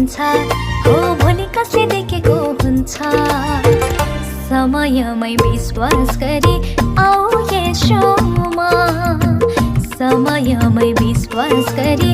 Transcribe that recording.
हुन्छ हो भोलि कसले देखेको हुन्छ समयमै विश्वास गरी आऊ यसोमा समयमै विश्वास गरी